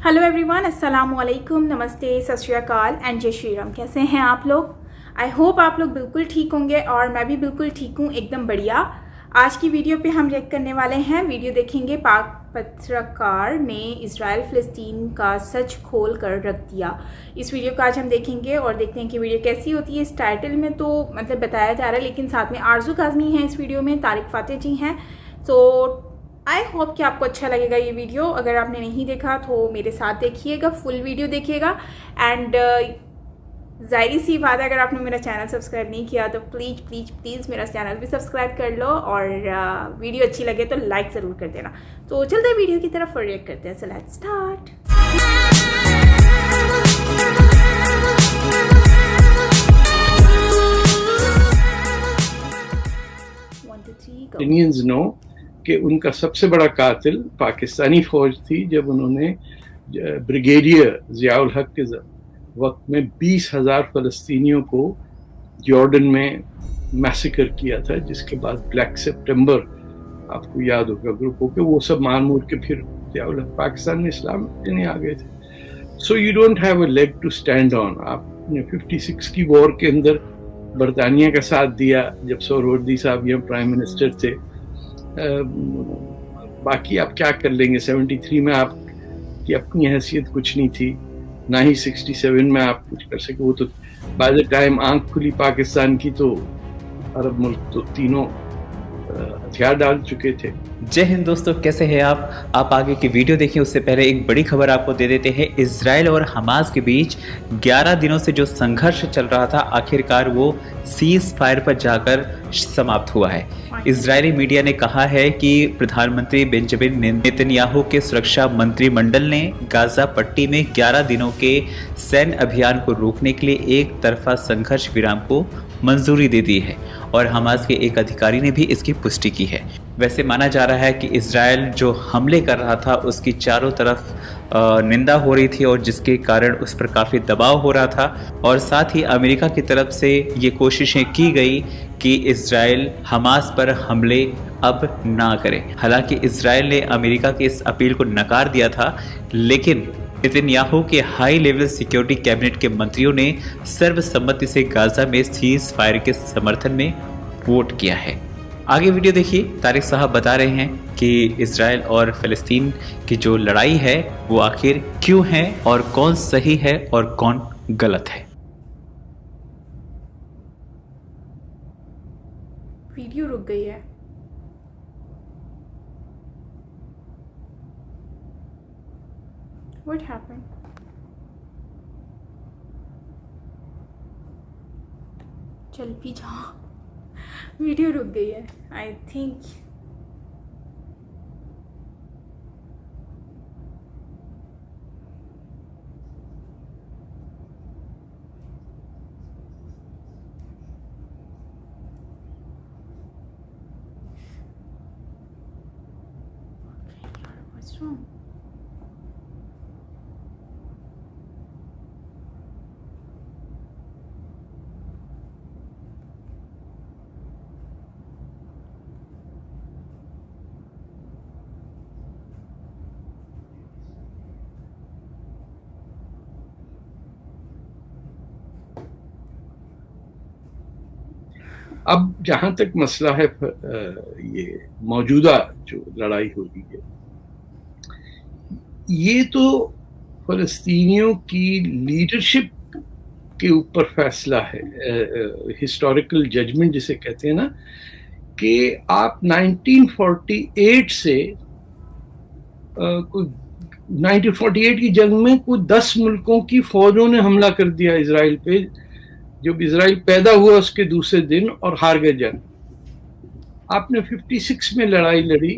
Hello everyone, अस्सलाम वालेकुम, नमस्ते, सत श्री अकाल एंड जय श्री राम। कैसे हैं आप लोग? आई होप आप लोग बिल्कुल ठीक होंगे और मैं भी बिल्कुल ठीक हूँ, एकदम बढ़िया। आज की वीडियो पे हम रिएक्ट करने वाले हैं, वीडियो देखेंगे पाक पत्रकार ने इजराइल फ़लस्तीन का सच खोल कर रख दिया। इस वीडियो को आज हम देखेंगे और देखते हैं कि वीडियो कैसी होती है। इस टाइटल में तो मतलब बताया जा रहा है, लेकिन साथ में आरजू काज़मी है इस वीडियो में, तारिक फ़ातेह जी हैं। तो आई होप कि आपको अच्छा लगेगा ये वीडियो। अगर आपने नहीं देखा तो मेरे साथ देखिएगा, फुल वीडियो देखिएगा। एंड ज़ाहिर सी बात है, अगर आपने मेरा चैनल सब्सक्राइब नहीं किया तो प्लीज़ प्लीज़ प्लीज़ मेरा चैनल भी सब्सक्राइब कर लो और वीडियो अच्छी लगे तो लाइक ज़रूर कर देना। तो चलते हैं वीडियो की तरफ और रिएक्ट करते हैं। So let's start. Palestinians know कि उनका सबसे बड़ा कातिल पाकिस्तानी फौज थी जब उन्होंने ब्रिगेडियर ज़ियाउल हक के वक्त में 20,000 फ़लस्तीनियों को जॉर्डन में मैसेकर किया था, जिसके बाद ब्लैक सितंबर आपको याद होगा ग्रुपों के, वो सब मार मूर के फिर ज़ियाउल हक पाकिस्तान में इस्लाम लेने आ गए थे। So you don't have a leg to stand on. आपने 56 की वॉर के अंदर बरतानिया का साथ दिया जब सोहरावर्दी साहब यहाँ प्राइम मिनिस्टर थे। बाकी आप क्या कर लेंगे? 73 में आपकी अपनी हैसियत कुछ नहीं थी, ना ही 67 में आप कुछ कर सके। वो तो बाय द टाइम आंख खुली पाकिस्तान की तो अरब मुल्क तो तीनों हथियार डाल चुके थे। जय हिंद दोस्तों, कैसे हैं आप आगे की वीडियो देखें उससे पहले एक बड़ी खबर आपको दे देते हैं। इजराइल और हमास के बीच 11 दिनों से जो संघर्ष चल रहा था, आखिरकार वो सीज फायर पर जाकर समाप्त हुआ है। इजरायली मीडिया ने कहा है कि प्रधानमंत्री बेंजामिन नेतन्याहू के सुरक्षा मंत्रिमंडल ने गाजा पट्टी में 11 दिनों के सैन्य अभियान को रोकने के लिए एक तरफा संघर्ष विराम को मंजूरी दे दी है और हमास के एक अधिकारी ने भी इसकी पुष्टि की है। वैसे माना जा रहा है कि इजराइल जो हमले कर रहा था उसकी चारों तरफ निंदा हो रही थी और जिसके कारण उस पर काफ़ी दबाव हो रहा था, और साथ ही अमेरिका की तरफ से ये कोशिशें की गई कि इजराइल हमास पर हमले अब ना करे। हालांकि इजराइल ने अमेरिका की इस अपील को नकार दिया था, लेकिन नेतन्याहू के हाई लेवल सिक्योरिटी कैबिनेट के मंत्रियों ने सर्वसम्मति से गाजा में सीज फायर के समर्थन में वोट किया है। आगे वीडियो देखिए। तारिक साहब बता रहे हैं कि इजराइल और फ़लस्तीन की जो लड़ाई है वो आखिर क्यों है और कौन सही है और कौन गलत है। वीडियो रुक गई है। What happened? चल भी जाओ, वीडियो रुक गई है आई थिंक। What's wrong? अब जहां तक मसला है ये मौजूदा जो लड़ाई हो रही है, ये तो फ़लस्तीनियों की लीडरशिप के ऊपर फैसला है। हिस्टोरिकल जजमेंट जिसे कहते हैं ना, कि आप 1948 से 1948 की जंग में कुछ 10 मुल्कों की फौजों ने हमला कर दिया इजराइल पे। जब इजराइल पैदा हुआ उसके दूसरे दिन और हार गए जंग। आपने 56 में लड़ाई लड़ी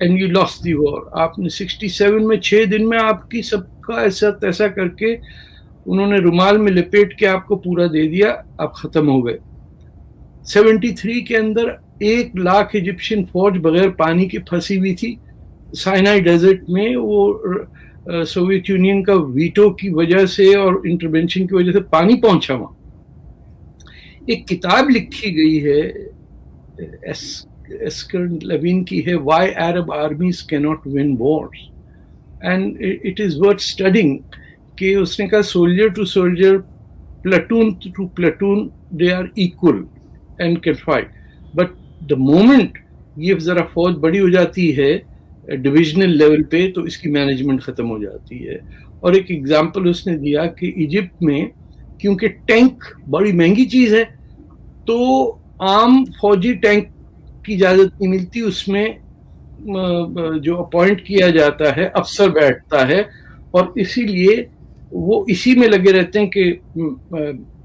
and you lost the war. आपने 67 में 6 दिन में आपकी सबका ऐसा तैसा करके उन्होंने रुमाल में लपेट के आपको पूरा दे दिया, आप खत्म हो गए। 73 के अंदर 1 लाख इजिप्शियन फौज बगैर पानी की फंसी हुई थी साइनाई डेजर्ट में। वो सोवियत यूनियन का वीटो की वजह से और इंटरवेंशन की वजह से पानी पहुंचा वहां। एक किताब लिखी गई है एस्कर लेविन की है, why Arab आर्मीज can not win Wars. and it is worth studying کہ اس نے کہا soldier to soldier, platoon to platoon, they are equal and can fight. But the moment یہ ذرا فوج بڑی ہو جاتی ہے ڈویژنل لیول پہ تو اس کی مینجمنٹ ختم ہو جاتی ہے. اور ایک ایگزامپل اس نے دیا کہ ایجپٹ میں کیونکہ ٹینک بڑی مہنگی چیز ہے تو عام فوجی ٹینک کی اجازت نہیں ملتی, اس میں جو اپوائنٹ کیا جاتا ہے افسر بیٹھتا ہے اور اسی لیے وہ اسی میں لگے رہتے ہیں کہ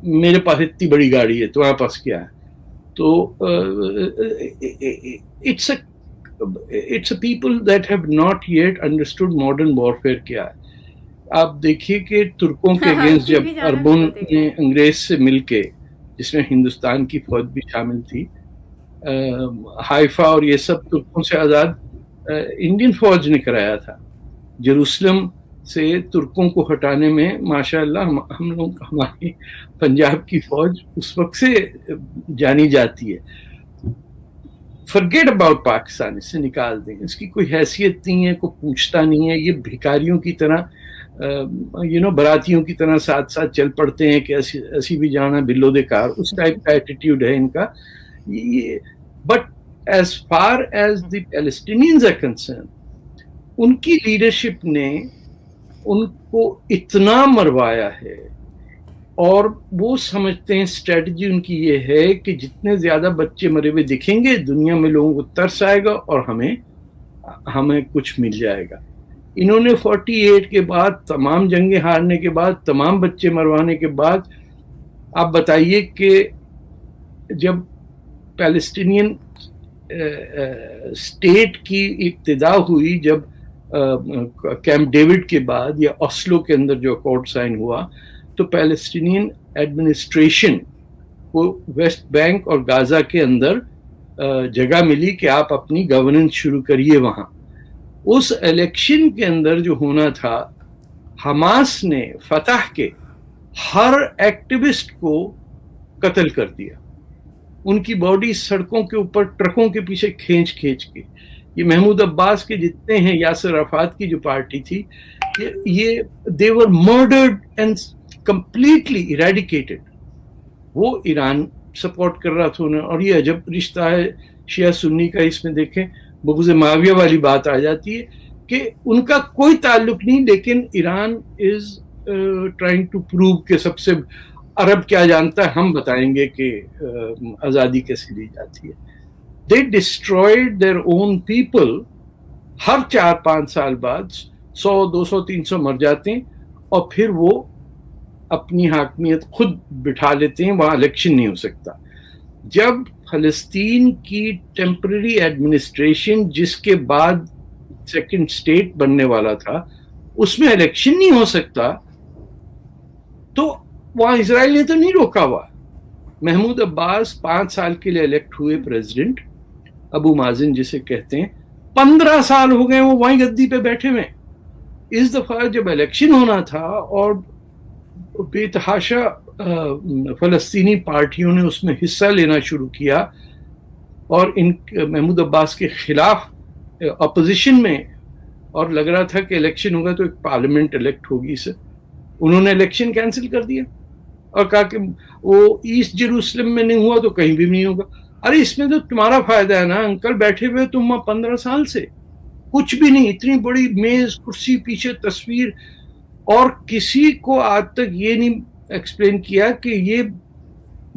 میرے پاس اتنی بڑی گاڑی ہے تمہارے پاس کیا ہے. تو it's a people that have not yet understood modern warfare کیا ہے. آپ دیکھیے کہ ترکوں کے اگینسٹ جب اربون نے انگریز سے مل کے, جس میں ہندوستان کی فوج بھی شامل تھی, حائفہ اور یہ سب ترکوں سے آزاد انڈین فوج نے کرایا تھا. جیروسلم سے ترکوں کو ہٹانے میں ماشاء اللہ ہم لوگ ہماری پنجاب کی فوج اس وقت سے جانی جاتی ہے. فرگیٹ اباؤٹ پاکستان, اس سے نکال دیں, اس کی کوئی حیثیت نہیں ہے, کوئی پوچھتا نہیں ہے. یہ بھکاریوں کی طرح براتیوں کی طرح ساتھ ساتھ چل پڑتے ہیں کہ اسی بھی جانا بلو دے کار, اس ٹائپ کا ایٹیٹیوڈ ہے ان کا. But as far as the Palestinians are concerned, ان کی لیڈرشپ نے ان کو اتنا مروایا ہے اور وہ سمجھتے ہیں اسٹریٹجی ان کی یہ ہے کہ جتنے زیادہ بچے مرے ہوئے دکھیں گے دنیا میں لوگوں کو ترس آئے گا اور ہمیں کچھ مل جائے گا. انہوں نے 48 کے بعد, تمام جنگیں ہارنے کے بعد, تمام بچے مروانے کے بعد, آپ بتائیے کہ جب پیلسٹینین اسٹیٹ کی ابتدا ہوئی, جب کیمپ ڈیوڈ کے بعد یا اوسلو کے اندر جو اکارڈ سائن ہوا, تو پیلسٹینین ایڈمنسٹریشن کو ویسٹ بینک اور غازہ کے اندر جگہ ملی کہ آپ اپنی گورننس شروع کریے وہاں. اس الیکشن کے اندر جو ہونا تھا, حماس نے فتح کے ہر ایکٹیوسٹ کو قتل کر دیا, ان کی باڈی سڑکوں کے اوپر ٹرکوں کے پیچھے کھینچ کے. یہ محمود عباس کے جتنے ہیں, یاسر عرفات کی جو پارٹی تھی, یہ they were murdered and completely eradicated. وہ ایران سپورٹ کر رہا تھا انہیں, اور یہ عجب رشتہ ہے شیعہ سنی کا. اس میں دیکھیں بغض معاویہ والی بات آ جاتی ہے کہ ان کا کوئی تعلق نہیں, لیکن Iran is trying to prove کہ سب سے عرب کیا جانتا ہے, ہم بتائیں گے کہ آزادی کیسے لی جاتی ہے. They destroyed their own people. ہر 4-5 سال بعد 100, 200, 300 مر جاتے ہیں اور پھر وہ اپنی حاکمیت خود بٹھا لیتے ہیں, وہاں الیکشن نہیں ہو سکتا. جب فلسطین کی ٹیمپرری ایڈمنسٹریشن, جس کے بعد سیکنڈ اسٹیٹ بننے والا تھا, اس میں الیکشن نہیں ہو سکتا, تو وہاں اسرائیل نے تو نہیں روکا ہوا. محمود عباس 5 سال کے لیے الیکٹ ہوئے پریزیڈنٹ, ابو مازن جسے کہتے ہیں, 15 سال ہو گئے وہ وہیں گدی پہ بیٹھے ہوئے. اس دفعہ جب الیکشن ہونا تھا اور بے تحاشا فلسطینی پارٹیوں نے اس میں حصہ لینا شروع کیا اور محمود عباس کے خلاف اپوزیشن میں, اور لگ رہا تھا کہ الیکشن ہوگا تو ایک پارلیمنٹ الیکٹ ہوگی اسے, انہوں نے الیکشن کینسل کر دیا اور کہا کہ وہ ایسٹ جیروسلم میں نہیں ہوا تو کہیں بھی نہیں ہوگا. ارے اس میں تو تمہارا فائدہ ہے نا انکل, بیٹھے ہوئے تم 15 سال سے کچھ بھی نہیں, اتنی بڑی میز, کرسی, پیچھے تصویر, اور کسی کو آج تک یہ نہیں ایکسپلین کیا کہ یہ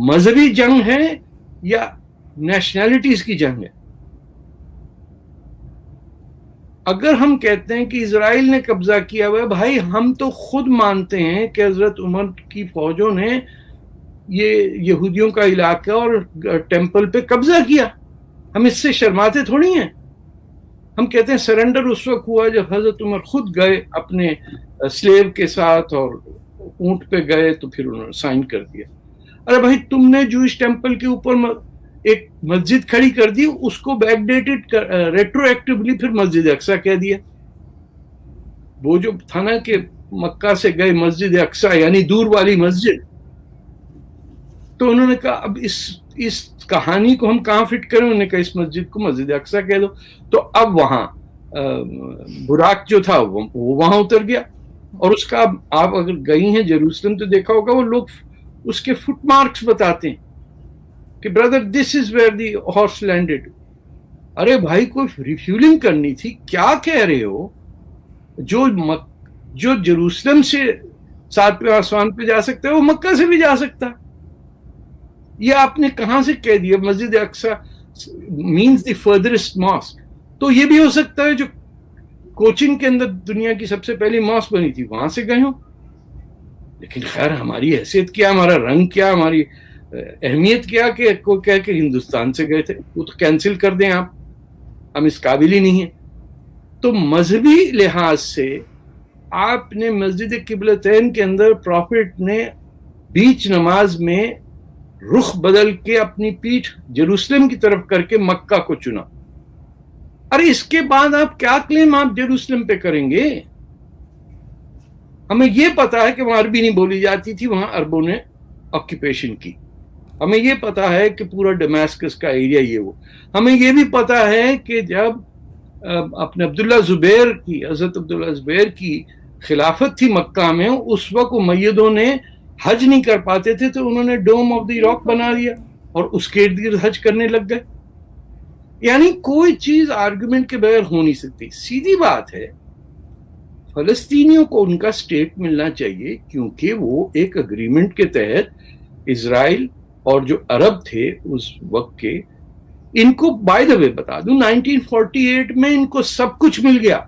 مذہبی جنگ ہے یا نیشنلٹیز کی جنگ ہے. اگر ہم کہتے ہیں کہ اسرائیل نے قبضہ کیا ہوا ہے, بھائی ہم تو خود مانتے ہیں کہ حضرت عمر کی فوجوں نے یہ یہودیوں کا علاقہ اور ٹیمپل پہ قبضہ کیا, ہم اس سے شرماتے تھوڑی ہیں. ہم کہتے ہیں سرنڈر اس وقت ہوا جب حضرت عمر خود گئے اپنے سلیو کے ساتھ اور اونٹ پہ گئے تو پھر انہوں نے سائن کر دیا. ارے بھائی تم نے جوئش ٹیمپل کے اوپر ایک مسجد کھڑی کر دی, اس کو بیک ڈیٹڈ ریٹرو ایکٹیولی پھر مسجد اقصیٰ کہہ دیا. وہ جو تھا نا کہ مکہ سے گئے مسجد اقصیٰ یعنی دور والی مسجد, تو انہوں نے کہا اب اس کہانی کو ہم کہاں فٹ کریں, انہوں نے کہا اس مسجد کو مسجد اقصیٰ کہہ دو. تو اب وہاں बुराक जो था वो वहां उतर गया, और उसका आप अगर गई हैं जेरूसलम तो देखा होगा वो लोग उसके फुट मार्क्स बताते हैं कि brother this is where the horse landed. अरे भाई कोई रिफ्यूलिंग करनी थी, क्या कह रहे हो? जो जेरूसलम से 7वें आसमान पे जा सकता है वो मक्का से भी जा सकता है। ये आपने कहां से कह दिया मस्जिद Aqsa means the furthest mask? तो ये भी हो सकता है जो कोचिन के अंदर दुनिया की सबसे पहली मॉस्क बनी थी वहां से गए हो। लेकिन खैर हमारी हैसियत क्या, हमारा रंग क्या, हमारी अहमियत क्या कि कोई कह के हिंदुस्तान से गए थे, वो तो कैंसिल कर दें आप, हम इस काबिल ही नहीं है। तो मजहबी लिहाज से आपने मस्जिद किबलतैन के अंदर प्रॉफिट ने बीच नमाज में रुख बदल के अपनी पीठ जेरूसलम की तरफ करके मक्का को चुना। अरे इसके बाद आप क्या क्लेम आप जेरूसलम पे करेंगे? हमें यह पता है कि वहां अरबी नहीं बोली जाती थी, वहां अरबों ने ऑक्यूपेशन की। हमें यह पता है कि पूरा डमास्कस का एरिया ये वो। हमें यह भी पता है कि जब अपने हज़रत अब्दुल्ला ज़ुबैर की खिलाफत थी मक्का में, उस वक्त उमय्यदों ने हज नहीं कर पाते थे तो उन्होंने डोम ऑफ द रॉक बना दिया और उसके इर्द गिर्द हज करने लग गए। यानी कोई चीज आर्गुमेंट के बगैर हो नहीं सकती। सीधी बात है, फलस्तीनियों को उनका स्टेट मिलना चाहिए, क्योंकि वो एक अग्रीमेंट के तहत इजराइल और जो अरब थे उस वक्त के, इनको बाय द वे बता दूं 1948 में इनको सब कुछ मिल गया।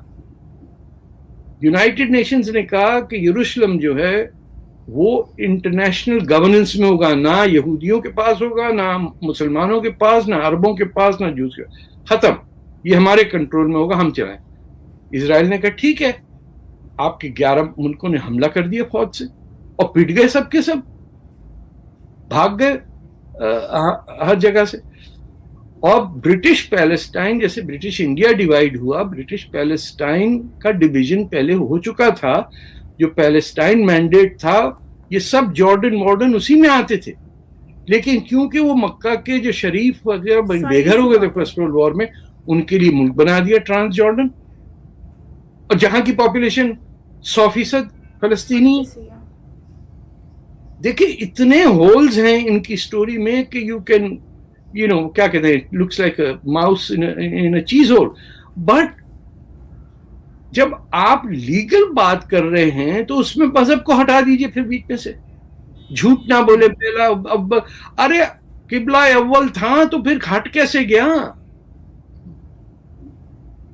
यूनाइटेड नेशंस ने कहा कि यरूशलेम जो है वो इंटरनेशनल गवर्नेंस में होगा, ना यहूदियों के पास होगा, ना मुसलमानों के पास, ना अरबों के पास, ना जूस के, खत्म, ये हमारे कंट्रोल में होगा, हम चलाएं। इजराइल ने कहा ठीक है, आपके 11 मुल्कों ने हमला कर दिया फौज से और पिट गए, सबके सब भाग गए हर जगह से। और ब्रिटिश पैलेस्टाइन, जैसे ब्रिटिश इंडिया डिवाइड हुआ, ब्रिटिश पैलेस्टाइन का डिवीजन पहले हो चुका था। जो पैलेस्टाइन मैंडेट था ये सब जॉर्डन वॉर्डन उसी में आते थे, लेकिन क्योंकि वो मक्का के जो शरीफ वगैरह बेघर हो गए थे फर्स्ट वर्ल्ड वॉर में, उनके लिए मुल्क बना दिया ट्रांस जॉर्डन, और जहां की पॉपुलेशन 100% फलस्तीनी। देखिए इतने होल्स हैं इनकी स्टोरी में कि यू कैन क्या कहते हैं, लुक्स लाइक अ माउस इन अ चीज होल। बट जब आप लीगल बात कर रहे हैं तो उसमें मजहब को हटा दीजिए फिर बीच में से। झूठ ना बोले पहला, अब अरे किबला अव्वल था तो फिर हट कैसे गया?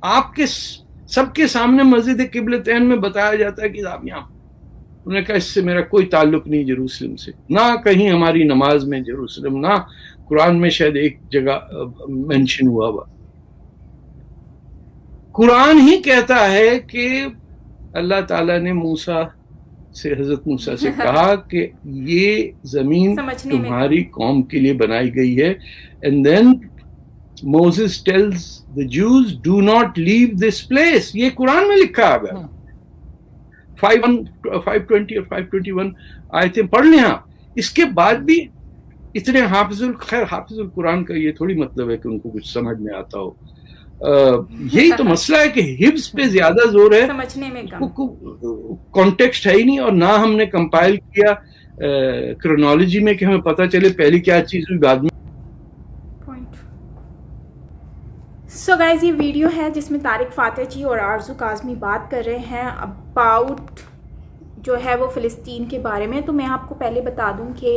आपके सबके सामने मस्जिद किबलतैन में बताया जाता है कि आप यहाँ, उन्होंने कहा इससे मेरा कोई ताल्लुक नहीं जेरूसलम से, ना कहीं हमारी नमाज में जेरूसलम, ना कुरान में शायद एक जगह मेंशन हुआ हुआ। कुरान ही कहता है कि अल्लाह ताला ने मूसा से, हजरत मूसा से कहा कि ये जमीन तुम्हारी कौम के लिए बनाई गई है। And then Moses tells the Jews do not leave this place. ये कुरान में लिखा है। 520 और 521 आयतें पढ़ लें आप। इसके बाद भी इतने हाफिजुल कुरान का ये थोड़ी मतलब है कि उनको कुछ समझ में आता हो। यही तो मसला है कि हिब्स पे ज्यादा जोर है, समझने में कम, कॉन्टेक्स्ट है ही नहीं, और ना हमने कंपाइल किया क्रोनोलॉजी में कि हमें पता चले पहली क्या चीज हुई बाद में। सो गाइज ये वीडियो है जिसमें तारिक फातेह जी और आरजू काज़मी बात कर रहे हैं अबाउट जो है वो फ़िलिस्तीन के बारे में। तो मैं आपको पहले बता दूं कि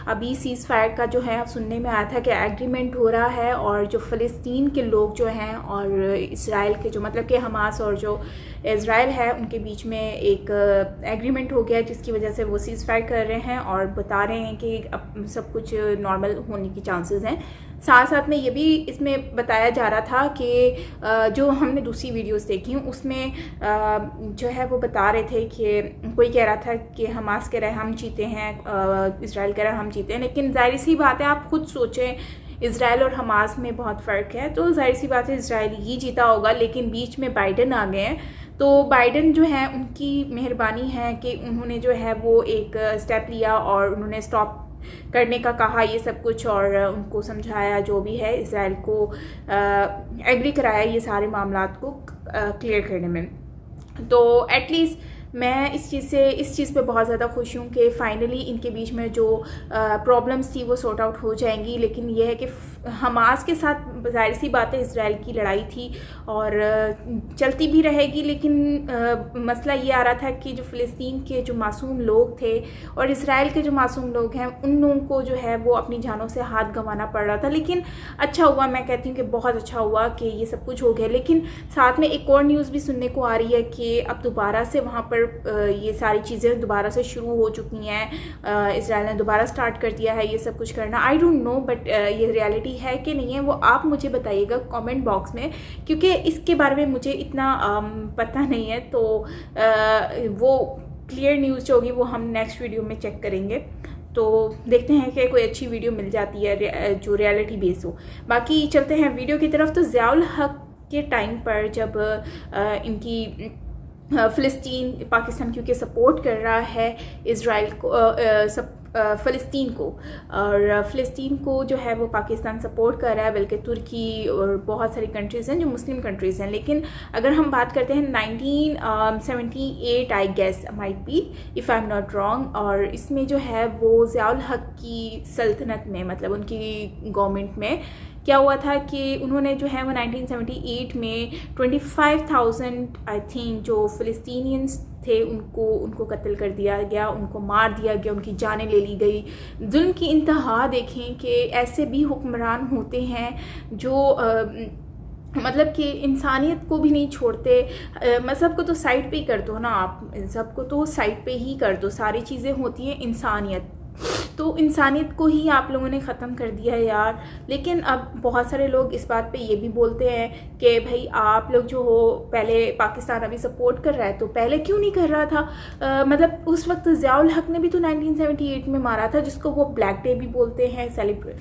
अभी सीज़ फायर का जो है सुनने में आया था कि एग्रीमेंट हो रहा है, और जो फ़िलिस्तीन के लोग जो हैं और इसराइल के जो मतलब कि हमास और जो इसराइल है उनके बीच में एक एग्रीमेंट हो गया, जिसकी वजह से वो सीज़ फायर कर रहे हैं और बता रहे हैं कि अब सब कुछ नॉर्मल होने की चांसेस हैं। साथ साथ में ये भी इसमें बताया जा रहा था कि जो हमने दूसरी वीडियोस देखी उसमें जो है वो बता रहे थे कि कोई कह रहा था कि हमास कह रहा है हम जीते हैं, इसराइल कह रहा है हम जीते हैं। लेकिन जाहिर सी बात है, आप खुद सोचें, इसराइल और हमास में बहुत फ़र्क है, तो जाहिर सी बात है इसराइल ही जीता होगा। लेकिन बीच में बाइडन आ गए हैं, तो बाइडन जो है उनकी मेहरबानी है कि उन्होंने जो है वो एक स्टेप लिया और उन्होंने स्टॉप करने का कहा ये सब कुछ, और उनको समझाया जो भी है, इसराइल को एग्री कराया ये सारे मामलात को क्लियर करने में। तो एटलीस्ट मैं इस चीज़ पे बहुत ज़्यादा खुश हूँ कि फाइनली इनके बीच में जो प्रॉब्लम्स थी वो सॉर्ट आउट हो जाएंगी। लेकिन यह है कि हमास के साथ ज़ाहिर सी बात है इज़राइल की लड़ाई थी और चलती भी रहेगी, लेकिन मसला ये आ रहा था कि जो फ़लस्तीन के जो मासूम लोग थे और इज़राइल के जो मासूम लोग हैं उन लोगों को जो है वो अपनी जानों से हाथ गंवाना पड़ रहा था। लेकिन अच्छा हुआ, मैं कहती हूँ कि बहुत अच्छा हुआ कि ये सब कुछ हो गया। लेकिन साथ में एक और न्यूज़ भी सुनने को आ रही है कि अब दोबारा से वहाँ पर ये सारी चीज़ें दोबारा से शुरू हो चुकी हैं, इज़राइल ने दोबारा स्टार्ट कर दिया है ये सब कुछ करना। आई डोंट नो बट ये रियलिटी है कि नहीं है वो आप मुझे बताइएगा कमेंट बॉक्स में, क्योंकि इसके बारे में मुझे इतना पता नहीं है। तो वो क्लियर न्यूज़ जो होगी वो हम नेक्स्ट वीडियो में चेक करेंगे। तो देखते हैं कि कोई अच्छी वीडियो मिल जाती है जो रियलिटी बेस हो। बाकी चलते हैं वीडियो की तरफ। तो ज़ियाउल हक के टाइम पर जब इनकी फ़लस्तीन पाकिस्तान क्योंकि सपोर्ट कर रहा है इज़राइल को, फ़लस्तीन को, और फ़लस्तीन को जो है वो पाकिस्तान सपोर्ट कर रहा है, बल्कि तुर्की और बहुत सारी कंट्रीज़ हैं जो मुस्लिम कंट्रीज़ हैं। लेकिन अगर हम बात करते हैं 1978 I guess might be if I am not wrong, और इसमें जो है वो ज़ियाउल हक की सल्तनत में, मतलब उनकी गवर्नमेंट में क्या हुआ था कि उन्होंने जो है वो 1978 में 25,000 आई थिंक जो फ़लस्तीनियंस थे उनको कत्ल कर दिया गया, उनको मार दिया गया, उनकी जानें ले ली गई। जुल्म की इंतहा देखें कि ऐसे भी हुक्मरान होते हैं जो मतलब कि इंसानियत को भी नहीं छोड़ते। मज़हब को तो साइड पे ही कर दो ना, आप मज़हब को तो साइड पे ही कर दो, सारी चीज़ें होती हैं इंसानियत, तो इंसानियत को ही आप लोगों ने ख़त्म कर दिया है यार। लेकिन अब बहुत सारे लोग इस बात पे ये भी बोलते हैं कि भाई आप लोग जो हो, पहले पाकिस्तान अभी सपोर्ट कर रहा है तो पहले क्यों नहीं कर रहा था। मतलब उस वक्त ज़ियाउल हक ने भी तो 1978 में मारा था, जिसको वो ब्लैक डे भी बोलते हैं, सेलिब्रेट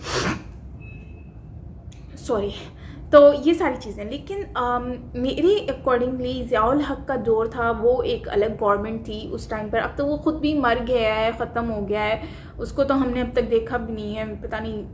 सॉरी। तो ये सारी चीज़ें, लेकिन मेरे अकॉर्डिंगली ज़ियाउल हक का दौर था, वो एक अलग गवर्नमेंट थी उस टाइम पर। अब तो वो ख़ुद भी मर गया है, ख़त्म हो गया है, उसको तो हमने अब तक देखा भी नहीं है, पता नहीं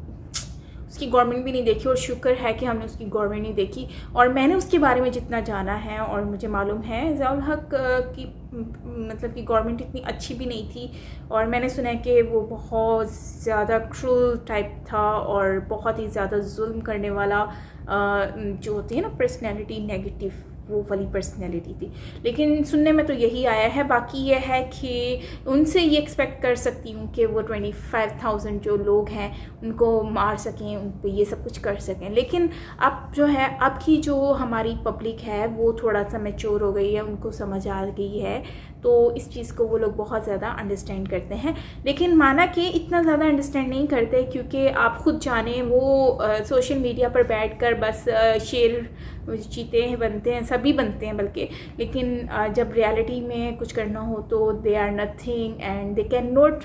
उसकी गवर्नमेंट भी नहीं देखी, और शुक्र है कि हमने उसकी गवर्नमेंट नहीं देखी। और मैंने उसके बारे में जितना जाना है और मुझे मालूम है ज़ियाउल हक की मतलब कि गवर्नमेंट इतनी अच्छी भी नहीं थी, और मैंने सुना है कि वो बहुत ज़्यादा क्रूल टाइप था और बहुत ही ज़्यादा जुल्म करने वाला जो होती है ना पर्सनैलिटी, नेगेटिव वो वाली पर्सनैलिटी थी। लेकिन सुनने में तो यही आया है। बाकी ये है कि उनसे ये एक्सपेक्ट कर सकती हूँ कि वो 25,000 जो लोग हैं उनको मार सकें, उन पर ये सब कुछ कर सकें। लेकिन अब जो है, अब की जो हमारी पब्लिक है वो थोड़ा सा मैच्योर हो गई है, उनको समझ आ गई है, तो इस चीज़ को वो लोग बहुत ज़्यादा अंडरस्टैंड करते हैं। लेकिन माना कि इतना ज़्यादा अंडरस्टैंड नहीं करते, क्योंकि आप ख़ुद जानें वो सोशल मीडिया पर बैठकर बस शेर चीते हैं, बनते हैं, सभी बनते हैं बल्कि, लेकिन जब रियलिटी में कुछ करना हो तो they are nothing and they can not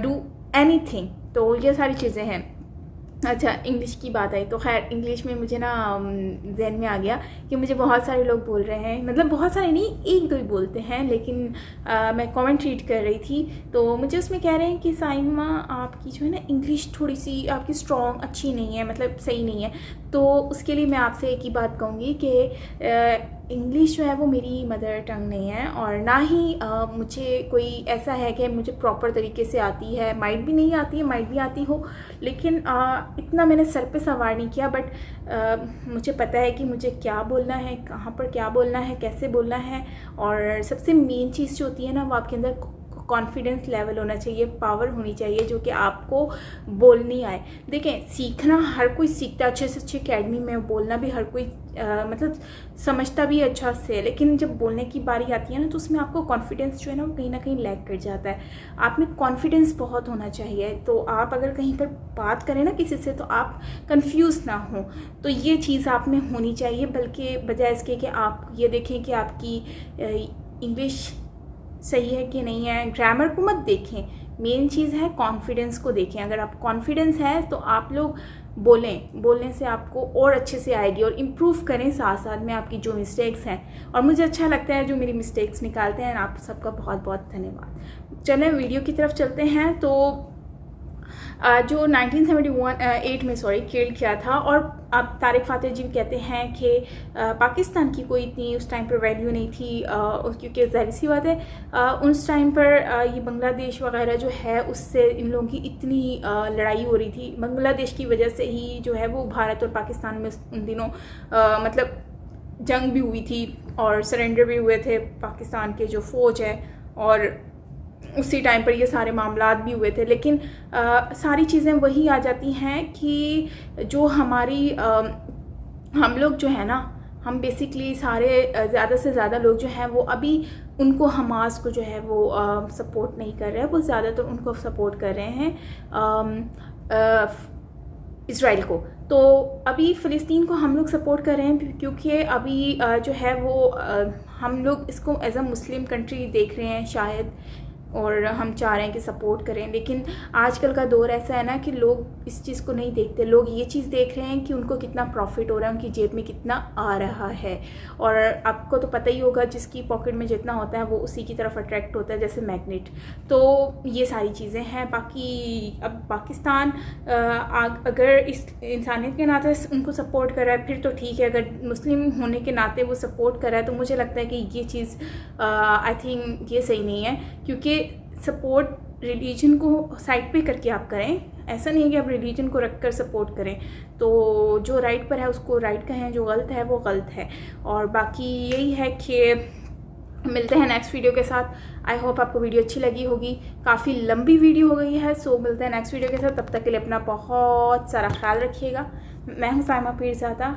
do anything. तो ये सारी चीज़ें हैं। अच्छा, इंग्लिश की बात आई तो खैर इंग्लिश में मुझे ना ज़हन में आ गया कि मुझे बहुत सारे लोग बोल रहे हैं, मतलब बहुत सारे नहीं, एक दो ही बोलते हैं, लेकिन मैं कमेंट रीड कर रही थी तो मुझे उसमें कह रहे हैं कि साइमा आपकी जो है ना इंग्लिश थोड़ी सी आपकी स्ट्रॉन्ग अच्छी नहीं है, मतलब सही नहीं है। तो उसके लिए मैं आपसे एक ही बात कहूँगी कि इंग्लिश जो है वो मेरी मदर टंग नहीं है, और ना ही मुझे कोई ऐसा है कि मुझे प्रॉपर तरीके से आती है, माइट भी नहीं आती है, माइट भी आती हो, लेकिन इतना मैंने सर पे सवार नहीं किया। बट मुझे पता है कि मुझे क्या बोलना है, कहाँ पर क्या बोलना है, कैसे बोलना है, और सबसे मेन चीज़ जो होती है ना वो आपके अंदर कॉन्फिडेंस लेवल होना चाहिए, पावर होनी चाहिए जो कि आपको बोलनी आए। देखें, सीखना हर कोई सीखता, अच्छे से अच्छी अकेडमी में बोलना भी हर कोई मतलब समझता भी अच्छा से, लेकिन जब बोलने की बारी आती है ना तो उसमें आपको कॉन्फिडेंस जो है ना वो कहीं ना कहीं लैग कर जाता है। आप में कॉन्फिडेंस बहुत होना चाहिए, तो आप अगर कहीं पर बात करें ना किसी से तो आप कंफ्यूज ना हो, तो ये चीज़ आप में होनी चाहिए। बल्कि बजाय इसके कि आप ये देखें कि आपकी इंग्लिश सही है कि नहीं है, ग्रामर को मत देखें, मेन चीज़ है कॉन्फिडेंस को देखें। अगर आप कॉन्फिडेंस है तो आप लोग बोलने से आपको और अच्छे से आएगी, और इम्प्रूव करें साथ साथ में आपकी जो मिस्टेक्स हैं। और मुझे अच्छा लगता है जो मेरी मिस्टेक्स निकालते हैं, आप सबका बहुत बहुत धन्यवाद। चलें वीडियो की तरफ चलते हैं। तो جو 1978 میں کل کیا تھا. اور اب طارق فاتح جی کہتے ہیں کہ پاکستان کی کوئی اتنی اس ٹائم پر ویلیو نہیں تھی کیونکہ ظاہر سی بات ہے اس ٹائم پر یہ بنگلہ دیش وغیرہ جو ہے اس سے ان لوگوں کی اتنی لڑائی ہو رہی تھی. بنگلہ دیش کی وجہ سے ہی جو ہے وہ بھارت اور پاکستان میں ان دنوں مطلب جنگ بھی ہوئی تھی اور سرنڈر بھی ہوئے تھے پاکستان کے جو فوج ہے, اور اسی ٹائم پر یہ سارے معاملات بھی ہوئے تھے. لیکن ساری چیزیں وہی آ جاتی ہیں کہ جو ہماری ہم لوگ جو ہے نا, ہم بیسکلی سارے زیادہ سے زیادہ لوگ جو ہیں وہ ابھی ان کو حماس کو جو ہے وہ سپورٹ نہیں کر رہے, وہ زیادہ تر ان کو سپورٹ کر رہے ہیں اسرائیل کو. تو ابھی فلسطین کو ہم لوگ سپورٹ کر رہے ہیں کیونکہ ابھی جو ہے وہ ہم لوگ اس کو ایز اے مسلم کنٹری دیکھ رہے ہیں شاید, اور ہم چاہ رہے ہیں کہ سپورٹ کریں. لیکن آج کل کا دور ایسا ہے نا کہ لوگ اس چیز کو نہیں دیکھتے. لوگ یہ چیز دیکھ رہے ہیں کہ ان کو کتنا پروفٹ ہو رہا ہے, ان کی جیب میں کتنا آ رہا ہے. اور آپ کو تو پتہ ہی ہوگا جس کی پاکٹ میں جتنا ہوتا ہے وہ اسی کی طرف اٹریکٹ ہوتا ہے, جیسے میگنیٹ. تو یہ ساری چیزیں ہیں. باقی اب پاکستان اگر اس انسانیت کے ناطے ان کو سپورٹ کر رہا ہے پھر تو ٹھیک ہے. اگر مسلم ہونے کے ناطے وہ سپورٹ کر رہا ہے تو مجھے لگتا ہے کہ یہ چیز آئی تھنک یہ صحیح نہیں ہے, کیونکہ سپورٹ ریلیجن کو سائڈ پہ کر کے آپ کریں. ایسا نہیں ہے کہ آپ ریلیجن کو رکھ کر سپورٹ کریں. تو جو رائٹ پر ہے اس کو رائٹ کہیں, جو غلط ہے وہ غلط ہے. اور باقی یہی ہے کہ ملتے ہیں نیکسٹ ویڈیو کے ساتھ. آئی ہوپ آپ کو ویڈیو اچھی لگی ہوگی. کافی لمبی ویڈیو ہو گئی ہے, سو ملتے ہیں نیکسٹ ویڈیو کے ساتھ. تب تک کے لیے اپنا بہت سارا خیال رکھیے گا. میں ہوں فائمہ پیرزادہ.